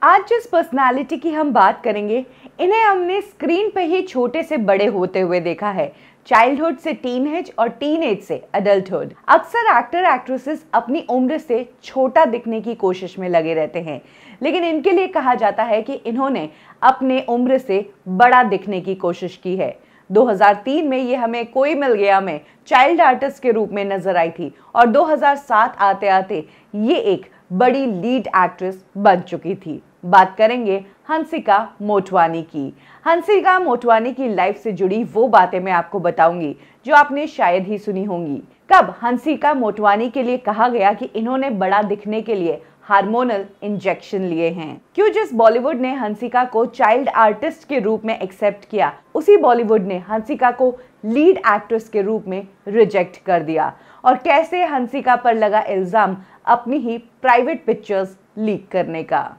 आज जिस पर्सनालिटी की हम बात करेंगे, इन्हें हमने स्क्रीन पे ही छोटे से बड़े होते हुए देखा है, चाइल्डहुड से टीनएज और टीनएज से अडल्टहुड। अक्सर एक्टर एक्ट्रेसेस अपनी उम्र से छोटा दिखने की कोशिश में लगे रहते हैं, लेकिन इनके लिए कहा जाता है कि इन्होंने अपने उम्र से बड़ा दिखने की कोशिश की है। 2003 में ये हमें कोई मिल गया में चाइल्ड आर्टिस्ट के रूप में नजर आई थी और 2007 आते आते ये एक बड़ी लीड एक्ट्रेस बन चुकी थी। बात करेंगे हंसिका मोटवानी की। हंसिका मोटवानी की लाइफ से जुड़ी वो बातें मैं आपको बताऊंगी जो आपने शायद ही सुनी होंगी। कब हंसिका मोटवानी के लिए कहा गया कि इन्होंने बड़ा दिखने के लिए हार्मोनल इंजेक्शन लिए हैं। क्यों जिस बॉलीवुड ने हंसिका को चाइल्ड आर्टिस्ट के रूप में एक्सेप्ट किया, उसी बॉलीवुड ने हंसिका को लीड एक्ट्रेस के रूप में रिजेक्ट कर दिया। और कैसे हंसिका पर लगा इल्जाम अपनी ही प्राइवेट पिक्चर्स लीक करने का।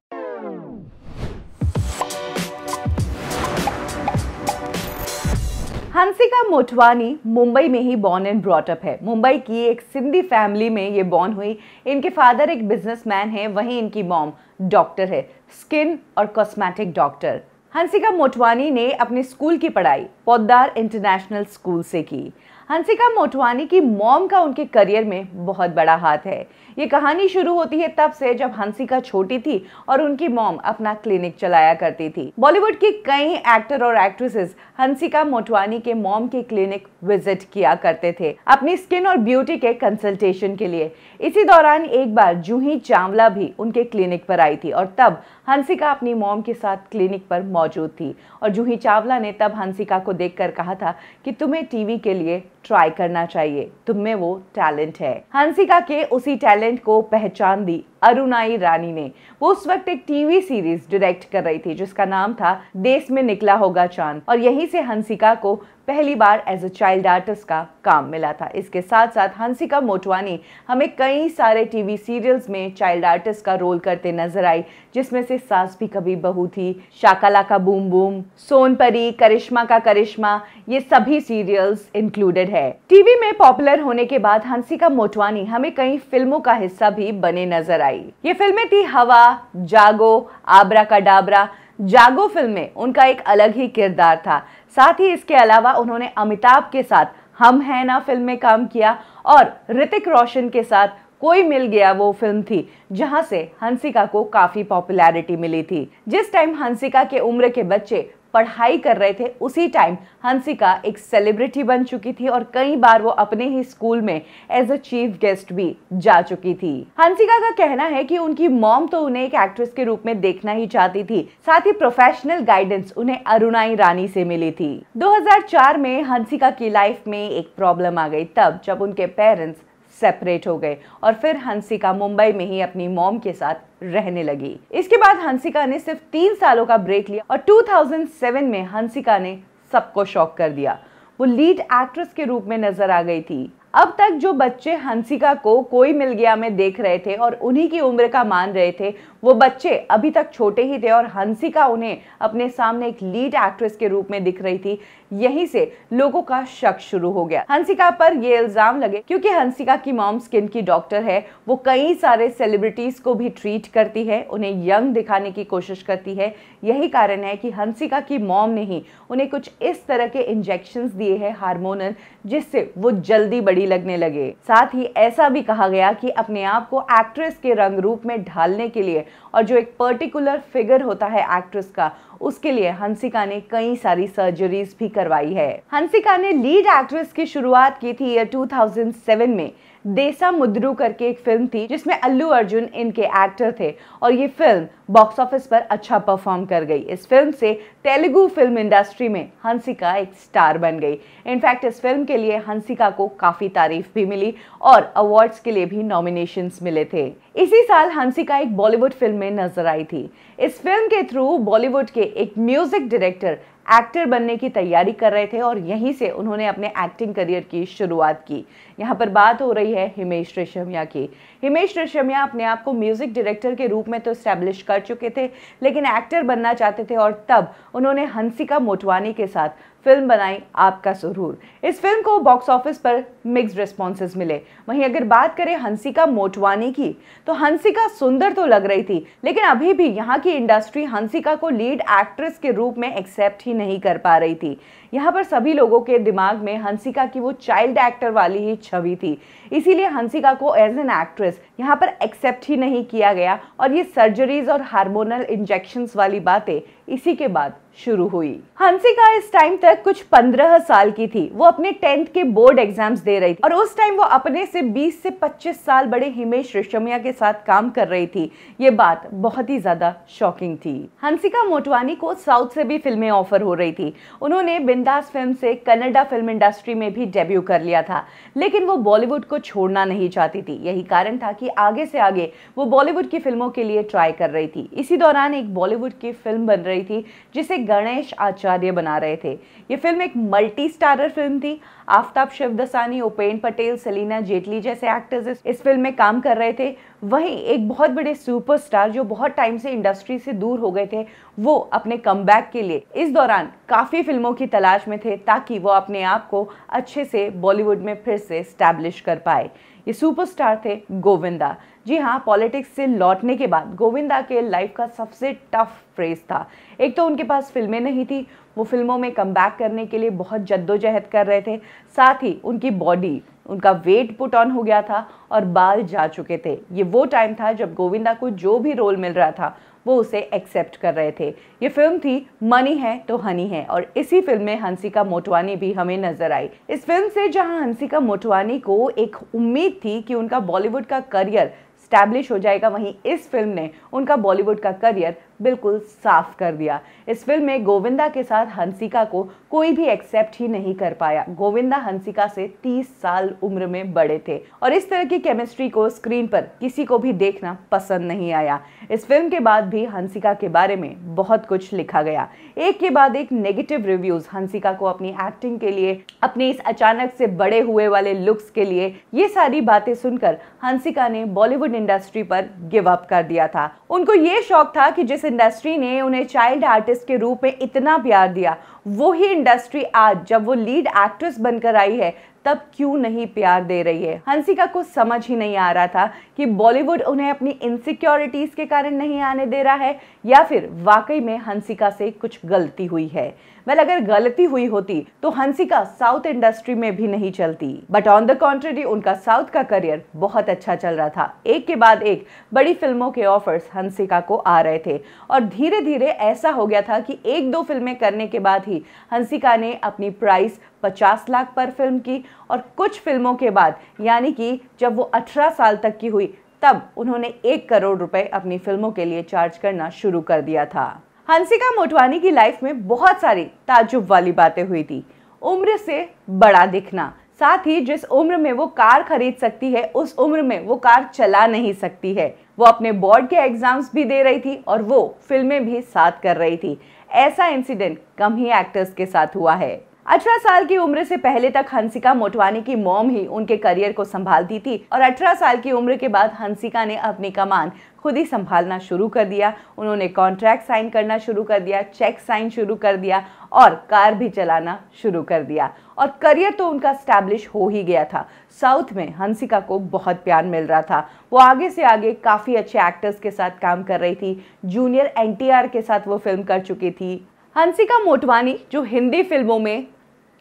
हंसिका मोटवानी मुंबई में ही बॉर्न एंड ब्रॉट अप है। मुंबई की एक सिंधी फैमिली में ये बॉर्न हुई। इनके फादर एक बिजनेसमैन है, वहीं इनकी मॉम डॉक्टर है, स्किन और कॉस्मेटिक डॉक्टर। हंसिका मोटवानी ने अपनी स्कूल की पढ़ाई पोद्दार इंटरनेशनल स्कूल से की। हंसिका मोटवानी की मॉम का उनके करियर में बहुत बड़ा हाथ है। ये कहानी शुरू होती है तब से जब हंसिका छोटी थी और उनकी मॉम अपना क्लिनिक चलाया करती थी। बॉलीवुड की कई एक्टर और एक्ट्रेसेस हंसिका मोटवानी के मॉम के क्लिनिक विजिट किया करते थे अपनी स्किन और ब्यूटी के कंसल्टेशन के लिए। इसी दौरान एक बार जूही चावला भी उनके क्लिनिक पर आई थी और तब हंसिका अपनी मॉम के साथ क्लिनिक पर मौजूद थी और जूही चावला ने तब हंसिका को देखकर कहा था कि तुम्हें टीवी के लिए ट्राई करना चाहिए, तुम में वो टैलेंट है। हंसिका के उसी टैलेंट को पहचान दी अरुणाई रानी ने। वो उस वक्त एक टीवी सीरीज डायरेक्ट कर रही थी जिसका नाम था देश में निकला होगा चांद, और यहीं से हंसिका को पहली बार एज अ चाइल्ड आर्टिस्ट का काम मिला था। इसके साथ साथ हंसिका मोटवानी हमें कई सारे टीवी सीरियल्स में चाइल्ड आर्टिस्ट का रोल करते नजर आई, जिसमें से सास भी कभी बहू थी, शाकाला का बूम बूम, सोनपरी, करिश्मा का करिश्मा, ये सभी सीरियल्स इंक्लूडेड है। टीवी में पॉपुलर होने के बाद हंसिका मोटवानी हमें कई फिल्मों का हिस्सा भी बने नजर आई। ये फिल्में थी हवा, जागो, आबरा कडाबरा। जागो फिल्म में उनका एक अलग ही किरदार था। साथ ही इसके अलावा उन्होंने अमिताभ के साथ हम हैं ना फिल्म में काम किया और ऋतिक रोशन के साथ कोई मिल गया वो फिल्म थी, जहां से हंसिका को काफी पॉपुलैरिटी मिली थी। जिस टाइम हंसिका के उम्र के बच्चे पढ़ाई कर रहे थे, उसी टाइम हंसिका एक सेलिब्रिटी बन चुकी थी और कई बार वो अपने ही स्कूल में एज अ चीफ गेस्ट भी जा चुकी थी। हंसिका का कहना है कि उनकी मॉम तो उन्हें एक एक्ट्रेस के रूप में देखना ही चाहती थी, साथ ही प्रोफेशनल गाइडेंस उन्हें अरुणाई रानी से मिली थी। 2004 में हंसिका की लाइफ में एक प्रॉब्लम आ गई, तब जब उनके पेरेंट्स सेपरेट हो गए और फिर हंसिका मुंबई में ही अपनी मॉम के साथ रहने लगी। इसके बाद हंसिका ने सिर्फ 3 सालों का ब्रेक लिया और 2007 में हंसिका ने सबको शॉक कर दिया। वो लीड एक्ट्रेस के रूप में नजर आ गई थी। अब तक जो बच्चे हंसिका को कोई मिल गया में देख रहे थे और उन्हीं की उम्र का मान रहे थे, वो बच्चे अभी तक छोटे ही थे और हंसिका उन्हें अपने सामने एक लीड एक्ट्रेस के रूप में दिख रही थी। यहीं से लोगों का शक शुरू हो गया। हंसिका पर ये इल्जाम लगे क्योंकि हंसिका की मॉम स्किन की डॉक्टर है, वो कई सारे सेलिब्रिटीज को भी ट्रीट करती है, उन्हें यंग दिखाने की कोशिश करती है। यही कारण है कि हंसिका की मॉम ने ही उन्हें कुछ इस तरह के इंजेक्शंस दिए हैं हार्मोनल, जिससे वो जल्दी बड़ी लगने लगे। साथ ही ऐसा भी कहा गया कि अपने आप को एक्ट्रेस के रंग रूप में ढालने के लिए और जो एक पर्टिकुलर फिगर होता है एक्ट्रेस का, उसके लिए हंसिका ने कई सारी सर्जरीज भी करवाई है। हंसिका ने लीड एक्ट्रेस की शुरुआत की थी ईयर 2007 में। देसा मुद्रू करके एक फिल्म थी जिसमें अल्लू अर्जुन इनके एक्टर थे और ये फिल्म बॉक्स ऑफिस पर अच्छा परफॉर्म कर गई। इस फिल्म से तेलुगु फिल्म इंडस्ट्री में हंसिका एक स्टार बन गई। इनफैक्ट इस फिल्म के लिए हंसिका को काफी तारीफ भी मिली और अवार्ड्स के लिए भी नॉमिनेशंस मिले थे। इसी साल हंसिका एक बॉलीवुड फिल्म में नजर आई थी। इस फिल्म के थ्रू बॉलीवुड के एक म्यूजिक डायरेक्टर एक्टर बनने की तैयारी कर रहे थे और यहीं से उन्होंने अपने एक्टिंग करियर की शुरुआत की। यहाँ पर बात हो रही है हिमेश रेशमिया की। हिमेश रेशमिया अपने आप को म्यूजिक डायरेक्टर के रूप में तो एस्टैब्लिश कर चुके थे, लेकिन एक्टर बनना चाहते थे और तब उन्होंने हंसिका मोटवानी के साथ फिल्म बनाई आपका सुरूर। इस फिल्म को बॉक्स ऑफिस पर मिक्स्ड रिस्पॉन्सेज मिले। वहीं अगर बात करें हंसिका मोटवानी की, तो हंसिका सुंदर तो लग रही थी, लेकिन अभी भी यहाँ की इंडस्ट्री हंसिका को लीड एक्ट्रेस के रूप में एक्सेप्ट ही नहीं कर पा रही थी। यहाँ पर सभी लोगों के दिमाग में हंसिका की वो चाइल्ड एक्टर वाली ही छवि थी, इसीलिए हंसिका को एज एन एक्ट्रेस यहाँ पर एक्सेप्ट ही नहीं किया गया और ये सर्जरीज और हार्मोनल इंजेक्शंस वाली बातें इसी के बाद शुरू हुई। हंसिका इस टाइम तक कुछ 15 साल की थी। वो अपने 10th के बोर्ड एग्जाम्स दे रही थी और उस टाइम वो अपने से 20 से 25 साल बड़े हिमेश रेशमिया के साथ काम कर रही थी। ये बात बहुत ही ज्यादा शॉकिंग थी। हंसिका मोटवानी को साउथ से भी फिल्में ऑफर हो रही थी। उन्होंने बिंदास फिल्म से कन्नड़ा फिल्म इंडस्ट्री में भी डेब्यू कर लिया था, लेकिन वो बॉलीवुड को छोड़ना नहीं चाहती थी। यही कारण था कि आगे से आगे वो बॉलीवुड की फिल्मों के लिए ट्राई कर रही थी। इसी दौरान एक बॉलीवुड की फिल्म बन रही थी जिसे गणेश आचार्य बना रहे थे। ये फिल्म एक मल्टी स्टारर फिल्म थी। आफ्ताब शिवदसानी, उपेन पटेल, सलीना जेटली जैसे एक्टर्स इस फिल्म में काम कर रहे थे। वहीं एक बहुत बड़े सुपरस्टार जो बहुत टाइम से इंडस्ट्री से दूर हो गए थे, वो अपने कमबैक के लिए इस दौरान काफ़ी फिल्मों की तलाश में थे ताकि वो अपने आप को अच्छे से बॉलीवुड में फिर से स्टैब्लिश कर पाए। ये सुपरस्टार थे गोविंदा। जी हाँ, पॉलिटिक्स से लौटने के बाद गोविंदा के लाइफ का सबसे टफ फेज था। एक तो उनके पास फिल्में नहीं थी, वो फिल्मों में कमबैक करने के लिए बहुत जद्दोजहद कर रहे थे। साथ ही उनकी बॉडी, उनका वेट पुट ऑन हो गया था और बाल जा चुके थे। ये वो टाइम था जब गोविंदा को जो भी रोल मिल रहा था वो उसे एक्सेप्ट कर रहे थे। ये फिल्म थी मनी है तो हनी है और इसी फिल्म में हंसिका मोटवानी भी हमें नजर आई। इस फिल्म से जहां हंसिका मोटवानी को एक उम्मीद थी कि उनका बॉलीवुड का करियर स्टैब्लिश हो जाएगा, वहीं इस फिल्म ने उनका बॉलीवुड का करियर बिल्कुल साफ कर दिया। इस फिल्म में गोविंदा के साथ हंसिका को कोई भी एक्सेप्ट ही नहीं कर पाया। गोविंदा हंसिका से 30 साल उम्र में बड़े थे और इस तरह की केमिस्ट्री को स्क्रीन पर किसी को भी देखना पसंद नहीं आया। इस फिल्म के बाद भी हंसिका के बारे में बहुत कुछ लिखा गया। एक के बाद एक नेगेटिव रिव्यूज हंसिका को अपनी एक्टिंग के लिए, अपने इस अचानक से बड़े हुए वाले लुक्स के लिए, ये सारी बातें सुनकर हंसिका ने बॉलीवुड इंडस्ट्री पर गिव अप कर दिया था। उनको ये शौक था कि जिस इंडस्ट्री ने उन्हें चाइल्ड आर्टिस्ट के रूप में इतना प्यार दिया, वो ही इंडस्ट्री आज जब वो लीड एक्ट्रेस बनकर आई है तब क्यों नहीं प्यार दे रही है। हंसिका को समझ ही नहीं आ रहा था कि बॉलीवुड उन्हें अपनी इनसिक्योरिटीज के कारण नहीं आने दे रहा है या फिर वाकई में हंसिका से कुछ गलती हुई है। वेल, अगर गलती हुई होती तो हंसिका साउथ इंडस्ट्री में भी नहीं चलती, बट ऑन द कॉन्ट्ररी उनका साउथ का करियर बहुत अच्छा चल रहा था। एक के बाद एक बड़ी फिल्मों के ऑफर्स हंसिका को आ रहे थे और धीरे धीरे ऐसा हो गया था कि 1-2 फिल्में करने के बाद ही हंसिका ने अपनी प्राइस 50 लाख पर फिल्म की और कुछ फिल्मों के बाद, यानी कि जब वो 18 साल तक की हुई, तब उन्होंने 1 करोड़ रुपए अपनी फिल्मों के लिए चार्ज करना शुरू कर दिया था। हंसिका मोटवानी की लाइफ में बहुत सारी ताज्जुब वाली बातें हुई थी। उम्र से बड़ा दिखना, साथ ही जिस उम्र में वो कार खरीद सकती है उस उम्र में वो कार चला नहीं सकती है। वो अपने बोर्ड के एग्जाम्स भी दे रही थी और वो फिल्में भी साथ कर रही थी। ऐसा इंसिडेंट कम ही एक्टर्स के साथ हुआ है। 18 साल की उम्र से पहले तक हंसिका मोटवानी की मॉम ही उनके करियर को संभालती थी और 18 साल की उम्र के बाद हंसिका ने अपनी कमान खुद ही संभालना शुरू कर दिया। उन्होंने कॉन्ट्रैक्ट साइन करना शुरू कर दिया, चेक साइन शुरू कर दिया और कार भी चलाना शुरू कर दिया और करियर तो उनका स्टैब्लिश हो ही गया था। साउथ में हंसिका को बहुत प्यार मिल रहा था। वो आगे से आगे काफ़ी अच्छे एक्टर्स के साथ काम कर रही थी। जूनियर NTR के साथ वो फिल्म कर चुकी थी। हंसिका मोटवानी जो हिंदी फिल्मों में,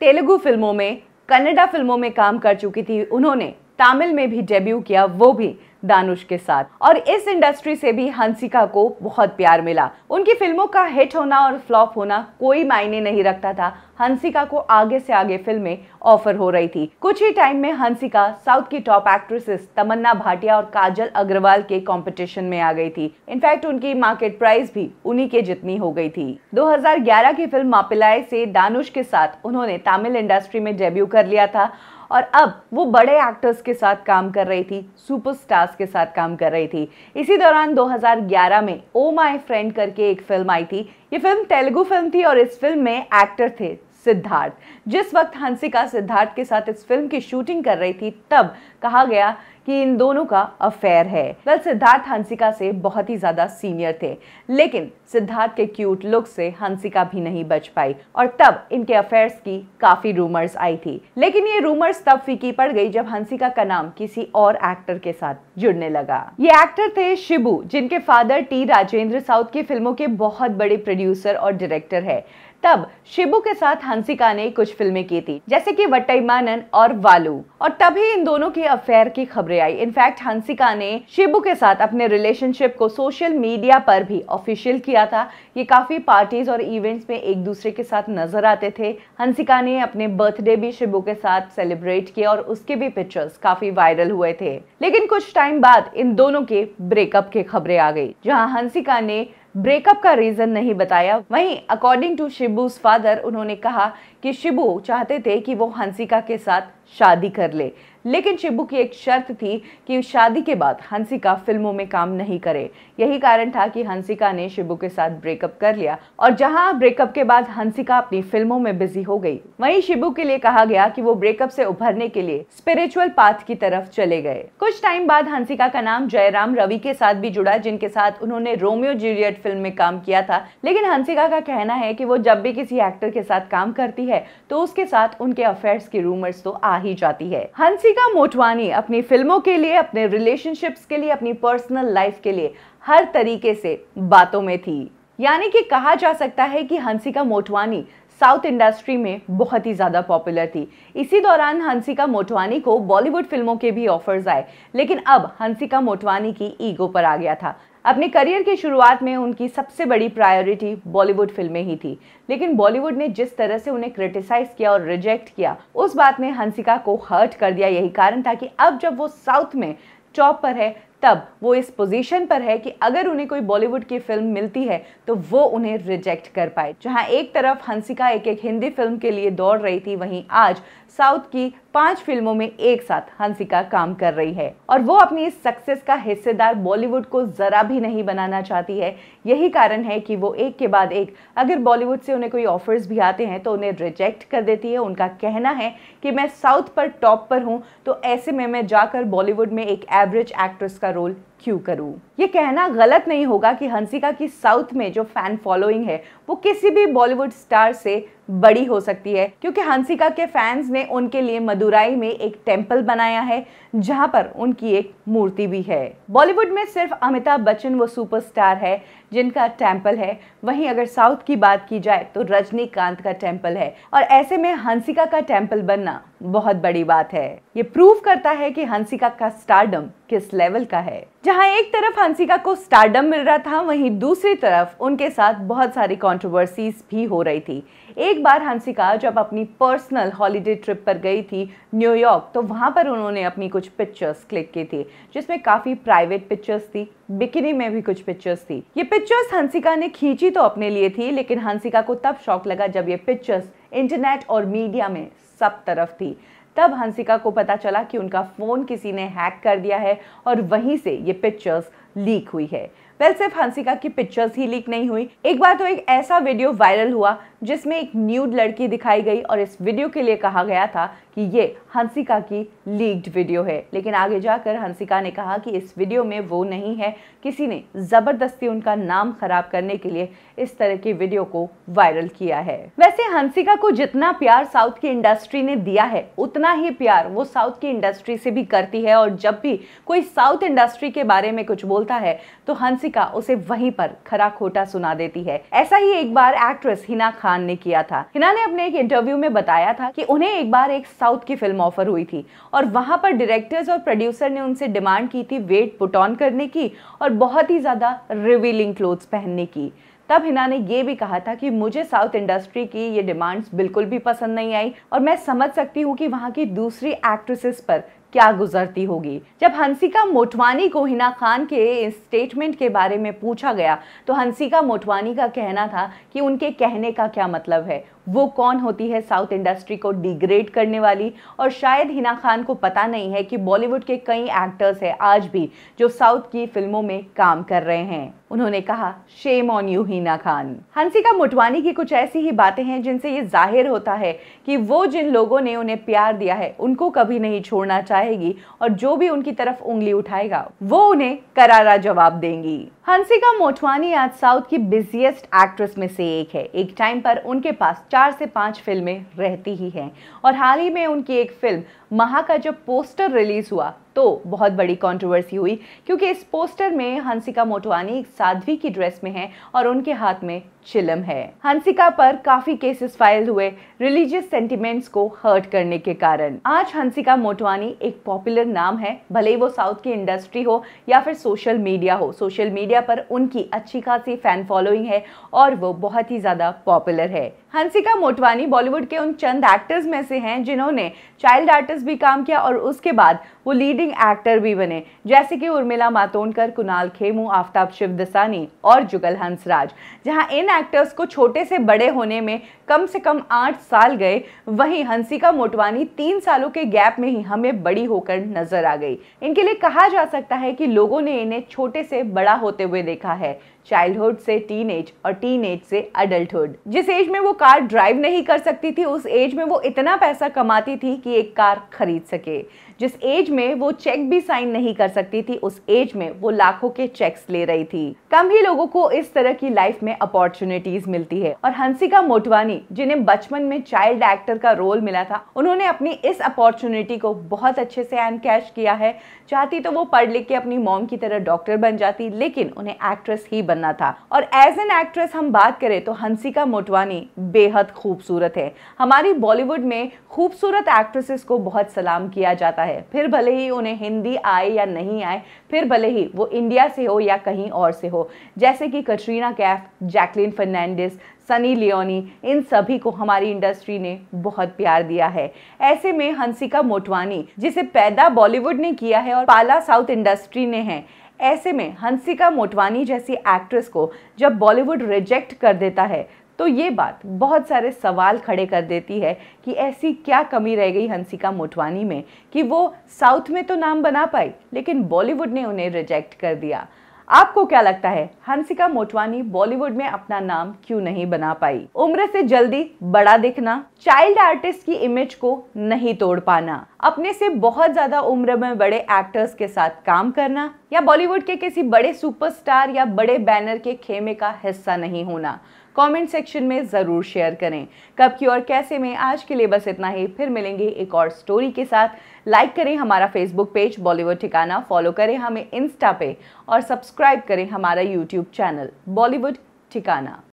तेलुगु फिल्मों में, कन्नड़ा फिल्मों में काम कर चुकी थी, उन्होंने तमिल में भी डेब्यू किया, वो भी दानुश के साथ। और इस इंडस्ट्री से भी हंसिका को बहुत प्यार मिला। उनकी फिल्मों का हिट होना और फ्लॉप होना कोई मायने नहीं रखता था। हंसिका को आगे से आगे फिल्में ऑफर हो रही थी। कुछ ही टाइम में हंसिका साउथ की टॉप एक्ट्रेसेस तमन्ना भाटिया और काजल अग्रवाल के कंपटीशन में आ गई थी। इनफैक्ट उनकी मार्केट प्राइस भी उन्हीं के जितनी हो गई थी। 2011 की फिल्म मापिलाई से दानुश के साथ उन्होंने तमिल इंडस्ट्री में डेब्यू कर लिया था और अब वो बड़े एक्टर्स के साथ काम कर रही थी, सुपरस्टार्स के साथ काम कर रही थी। इसी दौरान 2011 में ओ माय फ्रेंड करके एक फिल्म आई थी। ये फिल्म तेलुगु फिल्म थी और इस फिल्म में एक्टर थे सिद्धार्थ। जिस वक्त हंसिका सिद्धार्थ के साथ इस फिल्म की शूटिंग कर रही थी तब कहा गया कि इन दोनों का अफेयर है। वेल, सिद्धार्थ हंसिका से बहुत ही ज्यादा सीनियर थे, लेकिन सिद्धार्थ के क्यूट लुक से हंसिका भी नहीं बच पाई और तब इनके अफेयर्स की काफी रूमर्स आई थी। लेकिन ये रूमर्स तब फीकी पड़ गई जब हंसिका का नाम किसी और एक्टर के साथ जुड़ने लगा। ये एक्टर थे शिबू, जिनके फादर टी राजेंद्र साउथ की फिल्मों के बहुत बड़े प्रोड्यूसर और डायरेक्टर है। तब शिबू के साथ हंसिका ने कुछ फिल्में की थी, जैसे कि वट्टाईमानन और वालू, और तभी इन दोनों की अफेयर की खबरें आई। इनफैक्ट हंसिका ने शिबू के साथ अपने रिलेशनशिप को सोशल मीडिया पर भी ऑफिशियल किया था। ये काफी पार्टीज और इवेंट्स में एक दूसरे के साथ नजर आते थे। हंसिका ने अपने बर्थडे भी शिबू के साथ सेलिब्रेट किया और उसके भी पिक्चर्स काफी वायरल हुए थे। लेकिन कुछ टाइम बाद इन दोनों के ब्रेकअप की खबरें आ गई, जहां हंसिका ने ब्रेकअप का रीजन नहीं बताया। वहीं अकॉर्डिंग टू शिबू's फादर, उन्होंने कहा कि शिबू चाहते थे कि वो हंसिका के साथ शादी कर ले, लेकिन शिबू की एक शर्त थी कि शादी के बाद हंसिका फिल्मों में काम नहीं करे। यही कारण था कि हंसिका ने शिबू के साथ ब्रेकअप कर लिया और जहां ब्रेकअप के बाद हंसिका अपनी फिल्मों में बिजी हो गई, वहीं शिबू के लिए कहा गया कि वो ब्रेकअप से उभरने के लिए स्पिरिचुअल पाथ की तरफ चले गए। कुछ टाइम बाद हंसिका का नाम जयराम रवि के साथ भी जुड़ा, जिनके साथ उन्होंने रोमियो जूलियट फिल्म में काम किया था। लेकिन हंसिका का कहना है कि वो जब भी किसी एक्टर के साथ काम करती है तो उसके साथ उनके अफेयर्स की रूमर्स तो आ ही जाती है। हंसिका मोटवानी अपनी फिल्मों के लिए, अपने रिलेशनशिप्स के लिए, अपनी पर्सनल लाइफ के लिए हर तरीके से बातों में थी। यानी कि कहा जा सकता है कि हंसिका मोटवानी साउथ इंडस्ट्री में बहुत ही ज्यादा पॉपुलर थी। इसी दौरान हंसिका मोटवानी को बॉलीवुड फिल्मों के भी ऑफर्स आए, लेकिन अब हंसिका मोटवानी की ईगो पर आ गया था। अपने करियर की शुरुआत में उनकी सबसे बड़ी प्रायोरिटी बॉलीवुड फिल्में ही थी, लेकिन बॉलीवुड ने जिस तरह से उन्हें क्रिटिसाइज किया और रिजेक्ट किया, उस बात ने हंसिका को हर्ट कर दिया। यही कारण था कि अब जब वो साउथ में टॉप पर है, तब वो इस पोजीशन पर है कि अगर उन्हें कोई बॉलीवुड की फिल्म मिलती है तो वो उन्हें रिजेक्ट कर पाए। जहां एक तरफ हंसिका एक हिंदी फिल्म के लिए दौड़ रही थी, वहीं आज साउथ की 5 फिल्मों में एक साथ हंसिका काम कर रही है और वो अपनी इस सक्सेस का हिस्सेदार बॉलीवुड को जरा भी नहीं बनाना चाहती है। यही कारण है कि वो एक के बाद एक, अगर बॉलीवुड से उन्हें कोई ऑफर्स भी आते हैं तो उन्हें रिजेक्ट कर देती है। उनका कहना है कि मैं साउथ पर टॉप पर हूं, तो ऐसे में मैं जाकर बॉलीवुड में एक एवरेज एक्ट्रेस का रोल क्यों करूं। ये कहना गलत नहीं होगा कि हंसिका की साउथ में जो फैन फॉलोइंग है वो किसी भी बॉलीवुड स्टार से बड़ी हो सकती है, क्योंकि हंसिका के फैंस ने उनके लिए मदुराई में एक टेंपल बनाया है जहां पर उनकी एक मूर्ति भी है। बॉलीवुड में सिर्फ अमिताभ बच्चन वो सुपरस्टार है जिनका टेंपल है, वहीं अगर साउथ की बात की जाए तो रजनीकांत का टेंपल है, और ऐसे में हंसिका का टेंपल बनना बहुत बड़ी बात है। ये प्रूव करता है कि हंसिका का स्टारडम किस लेवल का है। जहां एक तरफ हंसिका को स्टारडम मिल रहा था, वहीं दूसरी तरफ उनके साथ बहुत सारी कंट्रोवर्सीज भी हो रही थी। एक बार हंसिका जब अपनी पर्सनल हॉलिडे ट्रिप पर गई थी न्यूयॉर्क, तो वहां पर उन्होंने अपनी कुछ पिक्चर्स क्लिक की थी, जिसमें काफी प्राइवेट पिक्चर्स थी, बिकिनी में भी कुछ पिक्चर्स थी। ये पिक्चर्स हंसिका ने खींची तो अपने लिए थी, लेकिन हंसिका को तब शौक लगा जब ये पिक्चर्स इंटरनेट और मीडिया में सब तरफ थी। तब हंसिका को पता चला कि उनका फोन किसी ने हैक कर दिया है और वहीं से ये पिक्चर्स लीक हुई है। वेल, सिर्फ हंसिका की पिक्चर्स ही लीक नहीं हुई, एक बार तो एक ऐसा वीडियो वायरल हुआ जिसमें एक न्यूड लड़की दिखाई गई और इस वीडियो के लिए कहा गया था कि ये हंसिका की लीक्ड वीडियो है। लेकिन आगे जाकर हंसिका ने कहा कि इस वीडियो में वो नहीं है, किसी ने जबरदस्ती उनका नाम खराब करने के लिए इस तरह की वीडियो को वायरल किया है। वैसे हंसिका को जितना प्यार साउथ की इंडस्ट्री ने दिया है, उतना ही प्यार वो साउथ की इंडस्ट्री से भी करती है, और जब भी कोई साउथ इंडस्ट्री के बारे में कुछ बोलता है तो हंसिका उसे वहीं पर खरा खोटा सुना देती है। ऐसा ही एक बार एक्ट्रेस हिना खान ने किया था। हिना ने अपने एक इंटरव्यू में बताया था कि उन्हें एक बार एक साउथ की फिल्म ऑफर हुई थी और वहां पर डायरेक्टर्स और प्रोड्यूसर ने उनसे डिमांड की थी वेट पुट ऑन करने की और बहुत ही ज्यादा रिवीलिंग क्लोथ्स पहनने की। तब हिना ने ये भी कहा था कि मुझे साउथ इंडस्ट्री की ये डिमांड्स बिल्कुल भी पसंद नहीं आई और मैं समझ सकती हूँ कि वहाँ की दूसरी एक्ट्रेसेस पर क्या गुजरती होगी। जब हंसिका मोटवानी को हिना खान के इस स्टेटमेंट के बारे में पूछा गया तो हंसिका मोटवानी का कहना था कि उनके कहने का क्या मतलब है, वो कौन होती है साउथ इंडस्ट्री को डिग्रेड करने वाली। और शायद हिना खान को पता नहीं है कि बॉलीवुड के कई एक्टर्स हैं आज भी जो साउथ की फिल्मों में काम कर रहे हैं। उन्होंने कहा, shame on you Hina Khan. Hansika Motwani की कुछ ऐसी ही बातें हैं जिनसे ये जाहिर होता है कि वो जिन लोगों ने उन्हें प्यार दिया है उनको कभी नहीं छोड़ना चाहेगी और जो भी उनकी तरफ उंगली उठाएगा वो उन्हें करारा जवाब देंगी। हंसिका मोटवानी आज साउथ की बिजिएस्ट एक्ट्रेस में से एक है। एक टाइम पर उनके पास 4 से 5 फिल्में रहती ही हैं और हाल ही में उनकी एक फिल्म महा का जब पोस्टर रिलीज हुआ तो बहुत बड़ी कंट्रोवर्सी हुई क्योंकि इस पोस्टर में हंसिका मोटवानी एक साध्वी की ड्रेस में है और उनके हाथ में चिलम है। हंसिका पर काफी केसेस फाइल हुए रिलीजियस सेंटिमेंट्स को हर्ट करने के कारण। आज हंसिका मोटवानी एक पॉपुलर नाम है, भले ही वो साउथ की इंडस्ट्री हो या फिर सोशल मीडिया हो। सोशल मीडिया पर उनकी अच्छी खासी फैन फॉलोइंग है और वो बहुत ही ज्यादा पॉपुलर है। हंसिका मोटवानी बॉलीवुड के उन चंद एक्टर्स में से हैं जिन्होंने चाइल्ड आर्टिस्ट भी काम किया और उसके बाद वो लीडिंग एक्टर भी बने, जैसे कि उर्मिला मातोंडकर, कुणाल खेमू, आफ्ताब शिवदसानी और जुगल हंसराज। जहां इन एक्टर्स को छोटे से बड़े होने में कम से कम 8 साल गए, वहीं हंसिका मोटवानी 3 सालों के गैप में ही हमें बड़ी होकर नजर आ गई। इनके लिए कहा जा सकता है कि लोगों ने इन्हें छोटे से बड़ा होते हुए देखा है, चाइल्डहुड से टीनेज और टीनेज से अडल्टहुड। जिस एज में वो कार ड्राइव नहीं कर सकती थी उस एज में वो इतना पैसा कमाती थी कि एक कार खरीद सके। जिस एज में वो चेक भी साइन नहीं कर सकती थी उस एज में वो लाखों के चेक्स ले रही थी। कम ही लोगों को इस तरह की लाइफ में अपॉर्चुनिटीज मिलती है और हंसिका मोटवानी जिन्हें बचपन में चाइल्ड एक्टर का रोल मिला था उन्होंने अपनी इस अपॉर्चुनिटी को बहुत अच्छे से एनकैश किया है। चाहती तो वो पढ़ लिख के अपनी मॉम की तरह डॉक्टर बन जाती, लेकिन उन्हें एक्ट्रेस ही बनना था। और एज एन एक्ट्रेस हम बात करें तो हंसिका मोटवानी बेहद खूबसूरत है। हमारी बॉलीवुड में खूबसूरत एक्ट्रेसेस को बहुत सलाम किया जाता है, फिर भले ही उन्हें हिंदी आए या नहीं आए, फिर भले ही वो इंडिया से हो या कहीं और से हो, जैसे कि कटरीना कैफ, जैकलीन फर्नांडिस, सनी लियोनी, इन सभी को हमारी इंडस्ट्री ने बहुत प्यार दिया है। ऐसे में हंसिका मोटवानी जिसे पैदा बॉलीवुड ने किया है और पाला साउथ इंडस्ट्री ने है, ऐसे में हंसिका मोटवानी जैसी एक्ट्रेस को जब बॉलीवुड रिजेक्ट कर देता है तो ये बात बहुत सारे सवाल खड़े कर देती है कि ऐसी क्या कमी रह गई हंसिका मोटवानी में कि वो साउथ में तो नाम बना पाई लेकिन बॉलीवुड ने उन्हें रिजेक्ट कर दिया। आपको क्या लगता है, हंसिका मोटवानी बॉलीवुड में अपना नाम क्यों नहीं बना पाई? उम्र से जल्दी बड़ा दिखना, चाइल्ड आर्टिस्ट की इमेज को नहीं तोड़ पाना, अपने से बहुत ज्यादा उम्र में बड़े एक्टर्स के साथ काम करना, या बॉलीवुड के किसी बड़े सुपरस्टार या बड़े बैनर के खेमे का हिस्सा नहीं होना? कमेंट सेक्शन में जरूर शेयर करें। कब की और कैसे में आज के लिए बस इतना ही, फिर मिलेंगे एक और स्टोरी के साथ। लाइक करें हमारा फेसबुक पेज बॉलीवुड ठिकाना, फॉलो करें हमें इंस्टा पे और सब्सक्राइब करें हमारा यूट्यूब चैनल बॉलीवुड ठिकाना।